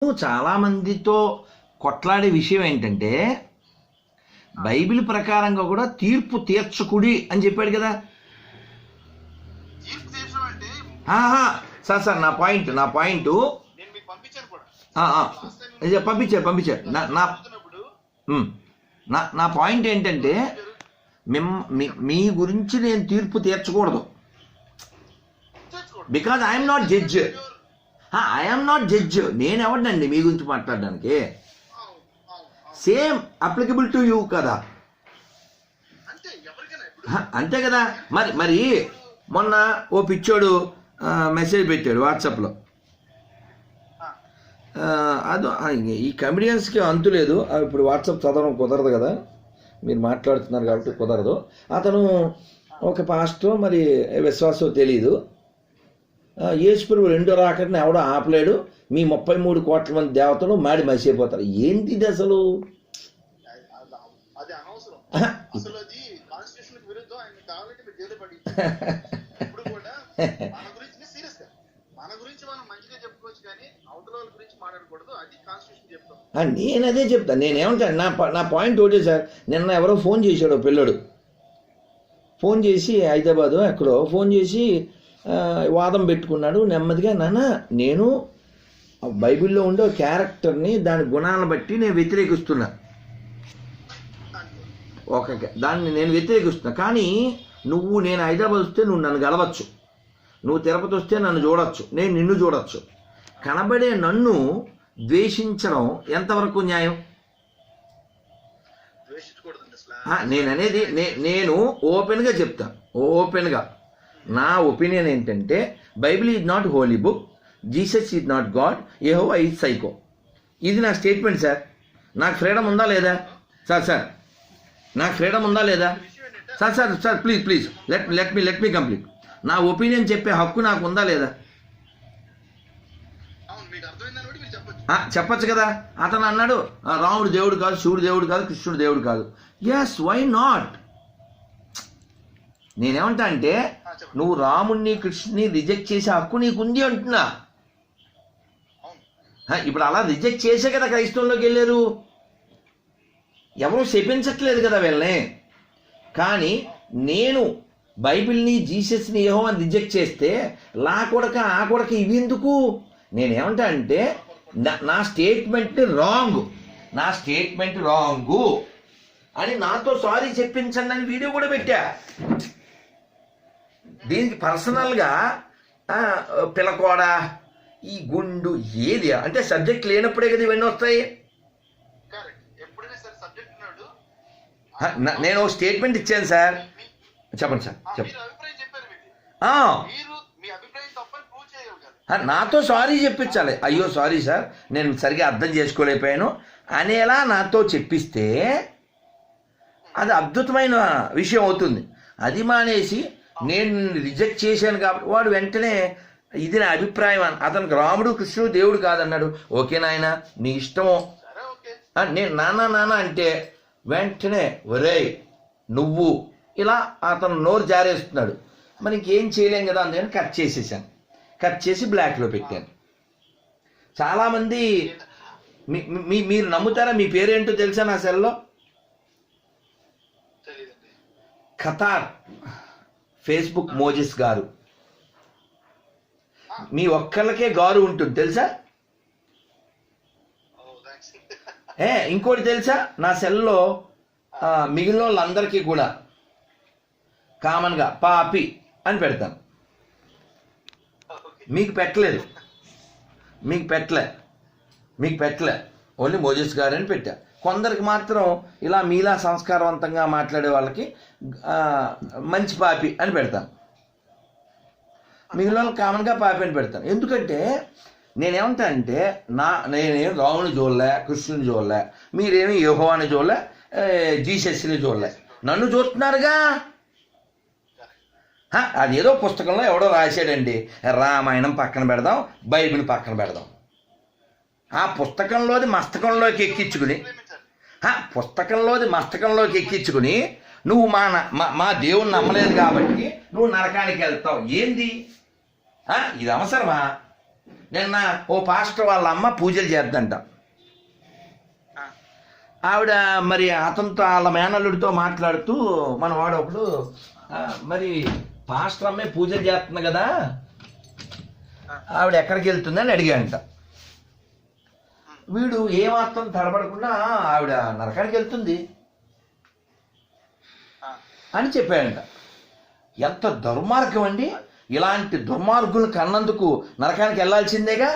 చాలా మందితో కొట్లాడే విషయం ఏంటంటే బైబిల్ ప్రకారంగా కూడా తీర్పు తీర్చకుడి అని చెప్పాడు కదా. సార్ నా పాయింట్ పంపించారు. నా పాయింట్ ఏంటంటే మీ గురించి నేను తీర్పు తీర్చకూడదు. Because I'm not judge. I'm not judge. నేను ఎవరినండి మీ గురించి మాట్లాడడానికి? సేమ్ అప్లికబుల్ టు యూ కదా. అంతే కదా. మరి మొన్న ఓ పిచ్చోడు మెసేజ్ పెట్టాడు వాట్సాప్లో. అదో ఈ కమెడియన్స్కి అంతు లేదు. ఇప్పుడు వాట్సాప్ చదవడం కుదరదు కదా, మీరు మాట్లాడుతున్నారు కాబట్టి కుదరదు. అతను ఒక పాస్టర్, మరి విశ్వాసం తెలీదు. యేసుప్రభు రెండో రాకడిని ఎవడో ఆపలేడు, మీ 33 కోట్ల మంది దేవతలు మాడి మసిపోతారు. ఏంటిది అసలు? నేను అదే చెప్తాను. నేనేమంటాను, నా పాయింట్ ఒకటే సార్. నిన్న ఎవరో ఫోన్ చేశాడు, పిల్లడు ఫోన్ చేసి, హైదరాబాదు ఎక్కడో ఫోన్ చేసి వాదం పెట్టుకున్నాడు నెమ్మదిగా. నాన్న, నేను బైబిల్లో ఉండే క్యారెక్టర్ని, దాని గుణాలను బట్టి నేను వ్యతిరేకిస్తున్నా. దాన్ని నేను వ్యతిరేకిస్తున్నా. కానీ నేను హైదరాబాద్ వస్తే నువ్వు నన్ను గెలవచ్చు, నువ్వు తిరుపతి వస్తే నన్ను చూడొచ్చు, నేను నిన్ను చూడొచ్చు. కనబడే నన్ను ద్వేషించడం ఎంతవరకు న్యాయం? నేననేది నేను ఓపెన్గా చెప్తాను. ఓపెన్గా నా ఒపీనియన్ ఏంటంటే, Bible is not holy book, Jesus is not God, Jehovah is psycho. ఇది నా స్టేట్మెంట్ సార్. నాకు ఫ్రీడమ్ ఉందా లేదా సార్? నాకు ఫ్రీడమ్ ఉందా లేదా sir? Please let me complete. నా ఒపీనియన్ చెప్పే హక్కు నాకు ఉందా లేదా? చెప్పచ్చు కదా. అతను అన్నాడు రాముడు దేవుడు కాదు, శివుడు దేవుడు కాదు, కృష్ణుడు దేవుడు కాదు. Yes, why not? నేనేమంటా అంటే, నువ్వు రాముడిని కృష్ణుని రిజెక్ట్ చేసే హక్కు నీకుంది అంటున్నా. ఇప్పుడు అలా రిజెక్ట్ చేసే కదా క్రైస్తవంలోకి వెళ్ళారు. ఎవరు శపించట్లేదు కదా వీళ్ళని. కానీ నేను బైబిల్ని, జీసస్ని, యెహోవాని రిజెక్ట్ చేస్తే ఆ కొడక ఇవి ఎందుకు? నేనేమంటా అంటే, నా స్టేట్మెంట్ రాంగ్ అని నాతో సారీ చెప్పించండి అని వీడియో కూడా పెట్టా. దీనికి పర్సనల్గా పిలకోడ, ఈ గుండు ఏది అంటే సబ్జెక్ట్ లేనప్పుడే కదా ఇవన్నీ వస్తాయి. నేను స్టేట్మెంట్ ఇచ్చాను సార్. చెప్పండి సార్, నాతో సారీ చెప్పించాలి. అయ్యో సారీ సార్, నేను సరిగా అర్థం చేసుకోలేకపోయాను అనేలా నాతో చెప్పిస్తే అది అద్భుతమైన విషయం అవుతుంది. అది మానేసి నేను రిజెక్ట్ చేశాను కాబట్టి వాడు వెంటనే ఇది నా అభిప్రాయం, అతనికి రాముడు కృష్ణుడు దేవుడు కాదన్నాడు. ఓకే నాయన, నీ ఇష్టము. నేను నాన్న అంటే వెంటనే ఒరేయ్ నువ్వు ఇలా అతను నోరు జారేస్తున్నాడు. మరి ఇంకేం చేయలేం కదా అందుకని కట్ చేసి బ్లాక్లో పెట్టాను. చాలామంది మీరు నమ్ముతారా? మీ పేరేంటో తెలుసా నా సెల్లో? ఖతార్ ఫేస్బుక్ మోజెస్ గారు. మీ ఒక్కళ్ళకే గారు ఉంటుంది తెలుసా? ఇంకోటి తెలుసా, నా సెల్లో మిగిలిన వాళ్ళందరికీ కూడా కామన్గా పాపి అని పెడతాను. మీకు పెట్టలే ఓన్లీ మోజెస్ గారు అని పెట్టా. కొందరికి మాత్రం ఇలా మీలా సంస్కారవంతంగా మాట్లాడే వాళ్ళకి మంచి పాపి అని పెడతాను. మిగిలిన వాళ్ళకి కామన్గా పాపి అని పెడతాను. ఎందుకంటే నేనేమంటా అంటే, నేనేం రాముని చూడలే, కృష్ణుని చూడలే, మీరేమి యెహోవాని చూడలే, జీసస్ని చూడలే, నన్ను చూస్తున్నారుగా. అదేదో పుస్తకంలో ఎవడో రాశాడండి, రామాయణం పక్కన పెడదాం, బైబిల్ పక్కన పెడదాం. ఆ పుస్తకంలోది మస్తకంలోకి ఎక్కించుకుని నువ్వు మా దేవుని నమ్మలేదు కాబట్టి నువ్వు నరకానికి వెళ్తావు. ఏంది ఇది? అవసరమా? నిన్న ఓ పాస్టర్ వాళ్ళ అమ్మ పూజలు చేద్దంట. ఆవిడ మరి అతనితో వాళ్ళ మేనల్లుడితో మాట్లాడుతూ మన వాడు ఒకడు మరి పాస్టర్ అమ్మే పూజలు చేస్తుంది కదా, ఆవిడ ఎక్కడికి వెళ్తుందని అడిగాడంట. వీడు ఏమాత్రం తడబడకుండా ఆవిడ నరకానికి వెళ్తుంది అని చెప్పాడంట. ఎంత దుర్మార్గం అండి! ఇలాంటి దుర్మార్గులు కన్నందుకు నరకానికి వెళ్ళాల్సిందేగా.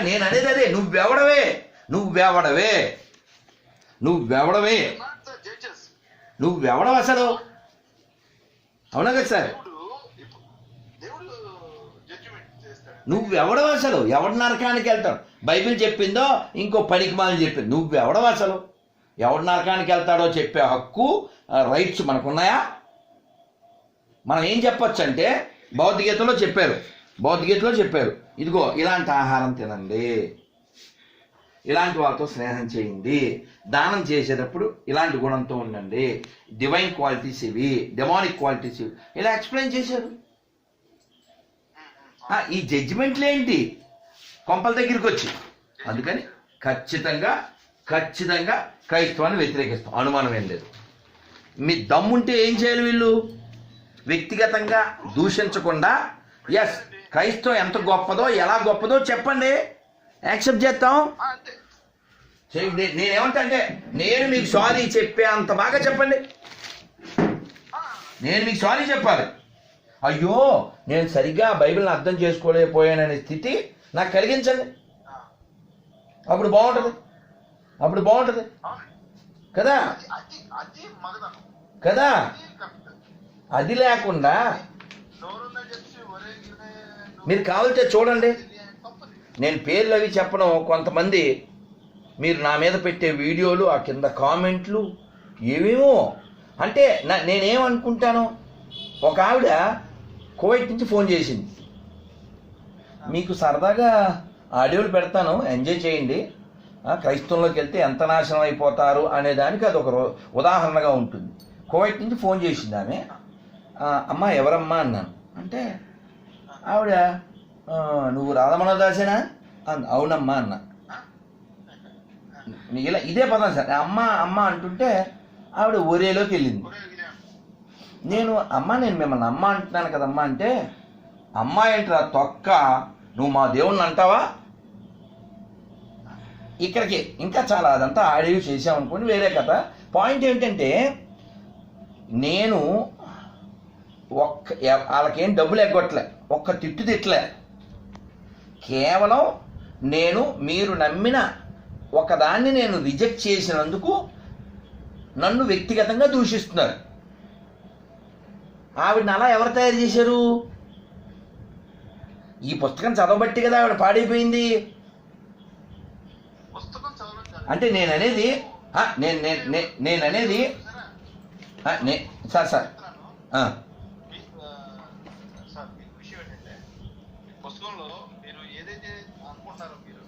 నేను అనేది అదే, నువ్వెవడవే అసలు? అవునా కదా సార్? నువ్వెవడవు అసలు? ఎవడు నరకానికి వెళ్తాడు? బైబిల్ చెప్పిందో ఇంకో పనికిమాలని చెప్పింది. నువ్వెవడవు అసలు? ఎవడు నరకానికి వెళ్తాడో చెప్పే హక్కు, రైట్స్ మనకున్నాయా? మనం ఏం చెప్పొచ్చు అంటే భగవద్గీతలో చెప్పారు, ఇదిగో ఇలాంటి ఆహారం తినండి, ఇలాంటి వాళ్ళతో స్నేహం చేయండి, దానం చేసేటప్పుడు ఇలాంటి గుణంతో ఉండండి, డివైన్ క్వాలిటీస్ ఇవి, డెమానిక్ క్వాలిటీస్ ఇవి, ఇలా ఎక్స్ప్లెయిన్ చేశారు. ఈ జడ్జిమెంట్లు ఏంటి? కొంపల దగ్గరికి వచ్చి. అందుకని ఖచ్చితంగా క్రైస్తవాన్ని వ్యతిరేకిస్తాం, అనుమానం ఏం లేదు. మీ దమ్ముంటే ఏం చేయాలి? వీళ్ళు వ్యక్తిగతంగా దూషించకుండా ఎస్ క్రైస్తవం ఎంత గొప్పదో ఎలా గొప్పదో చెప్పండి, యాక్సెప్ట్ చేస్తాం. నేనేమంటా అంటే నేను మీకు సారీ చెప్పే అంత బాగా చెప్పండి. నేను మీకు సారీ చెప్పాలి. అయ్యో నేను సరిగ్గా బైబిల్ని అర్థం చేసుకోలేకపోయాననే స్థితి నాకు కలిగించండి. అప్పుడు బాగుంటుంది కదా. అది లేకుండా మీరు కావాలంటే చూడండి, నేను పేర్లు అవి చెప్పను. కొంతమంది మీరు నా మీద పెట్టే వీడియోలు, ఆ కింద కామెంట్లు ఏమేమో అంటే నేనేమనుకుంటాను, ఒక ఆవిడ కువైట్ నుంచి ఫోన్ చేసింది, మీకు సరదాగా ఆడియోలు పెడతాను, ఎంజాయ్ చేయండి, క్రైస్తవంలోకి వెళ్తే ఎంత నాశనం అయిపోతారు అనే దానికి అది ఒక ఉదాహరణగా ఉంటుంది. కువైట్ నుంచి ఫోన్ చేసింది ఆమె. అమ్మ ఎవరమ్మా అన్నాను. అంటే ఆవిడ నువ్వు రాధమనోదాసేనా? అవునమ్మా అన్న. ఇలా ఇదే పదం సార్, అమ్మ అంటుంటే ఆవిడ ఒరేలోకి వెళ్ళింది. నేను మిమ్మల్ని అమ్మ అంటున్నాను కదమ్మా అంటే, అమ్మ ఏంట్రా తొక్క, నువ్వు మా దేవుణ్ణి అంటావా? ఇక్కడికి ఇంకా చాలా అదంతా ఆడియో చేసామనుకోండి, వేరే కథ. పాయింట్ ఏంటంటే నేను వాళ్ళకేం డబ్బులు ఎగ్గొట్టలే, ఒక్క తిట్టలే. కేవలం మీరు నమ్మిన ఒకదాన్ని నేను రిజెక్ట్ చేసినందుకు నన్ను వ్యక్తిగతంగా దూషిస్తున్నారు. ఆవిడని అలా ఎవరు తయారు చేశారు? ఈ పుస్తకం చదవబట్టి కదా ఆవిడ పాడైపోయింది. అంటే నేననేది సార్ పుస్తకంలో మీరు ఏదైతే అనుకుంటున్నారో, మీరు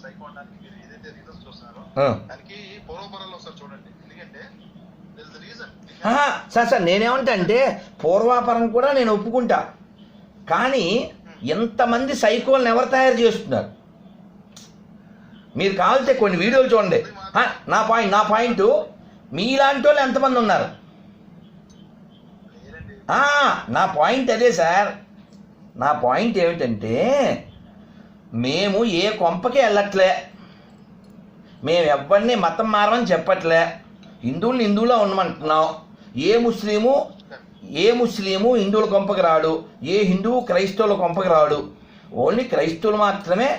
సైకోవడానికి మీరు ఏదైతే రీజన్స్ చూస్తున్నారో దానికి పూర్వపరాలు ఒకసారి చూడండి. ఎందుకంటే సార్ నేనేమంటా అంటే పూర్వాపరం కూడా నేను ఒప్పుకుంటా, కానీ ఎంతమంది సైకోల్ని ఎవరు తయారు చేస్తున్నారు? మీరు కావాలంటే కొన్ని వీడియోలు చూడండి. నా పాయింట్ మీలాంటి వాళ్ళు ఎంతమంది ఉన్నారు? నా పాయింట్ అదే సార్. నా పాయింట్ ఏమిటంటే మేము ఏ కొంపకి వెళ్ళట్లే, మేము ఎవరిని మతం మారమని చెప్పట్లే, హిందువులో ఉండమంటున్నాం. ఏ ముస్లిము హిందువుల కొంపకి రాడు, ఏ హిందువు క్రైస్తవుల కొంపకి రాడు. ఓన్లీ క్రైస్తవులు మాత్రమే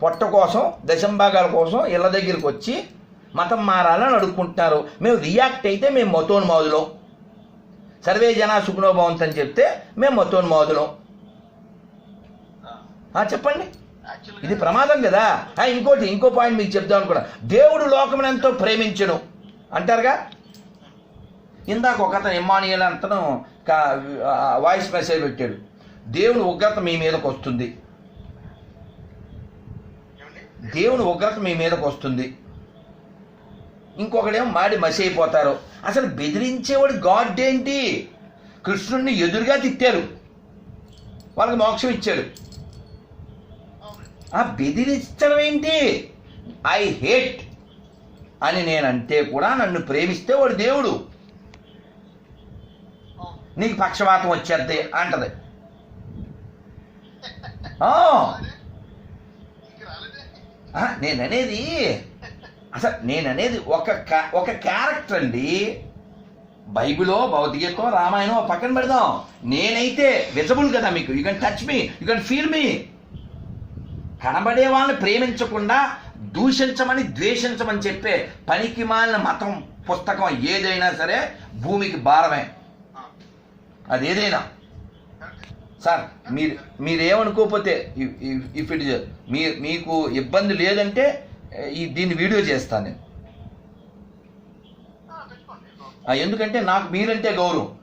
పొట్ట కోసం, దశంభాగాల కోసం ఇళ్ళ దగ్గరికి వచ్చి మతం మారాలని అడుక్కుంటున్నారు. మేము రియాక్ట్ అయితే మేము మతోన్మాదులం, సర్వే జనా సుఖనో భవంతు అని చెప్తే మేము మతోన్మాదులం. చెప్పండి, ఇది ప్రమాదం కదా. ఇంకో పాయింట్ మీకు చెప్దాం అనుకున్నా. దేవుడు లోకమును ఎంతో ప్రేమించును అంటారుగా. ఇందాక ఒక అతను ఇమ్మానుయేల్ అతను వాయిస్ మెసేజ్ పెట్టాడు, దేవుని ఉగ్రత మీ మీదకి వస్తుంది, దేవుని ఉగ్రత మీ మీదకి వస్తుంది. ఇంకొకడేమో మాడి మసి అయిపోతారు. అసలు బెదిరించేవాడు గాడ్ ఏంటి? కృష్ణుడిని ఎదురుగా తిట్టారు, వాళ్ళకి మోక్షం ఇచ్చారు. అవునండి. ఆ బెదిరించడం ఏంటి? ఐ హేట్ అని నేనంటే కూడా నన్ను ప్రేమిస్తే వాడు దేవుడు. అవును. నీకు పక్షవాతం వచ్చేద్ది అంటది. ఆ, ఇంక రాలేదే. నేననేది అసలు నేననేది ఒక క్యారెక్టర్ అండి. బైబిలో, భౌతికతో, రామాయణం పక్కన పెడదాం. నేనైతే విజబుల్ కదా మీకు. You can touch me, you can feel me. కనబడే వాళ్ళని ప్రేమించకుండా దూషించమని, ద్వేషించమని చెప్పే పనికి మాలిన మతం పుస్తకం ఏదైనా సరే భూమికి భారమే. అది ఏదైనా సార్. మీరేమనుకోకపోతే, ఇఫ్ ఇట్ మీకు ఇబ్బంది లేదంటే దీన్ని వీడియో చేస్తాను నేను. పెట్టుకోండి. ఎందుకంటే నాకు మీరంటే గౌరవం.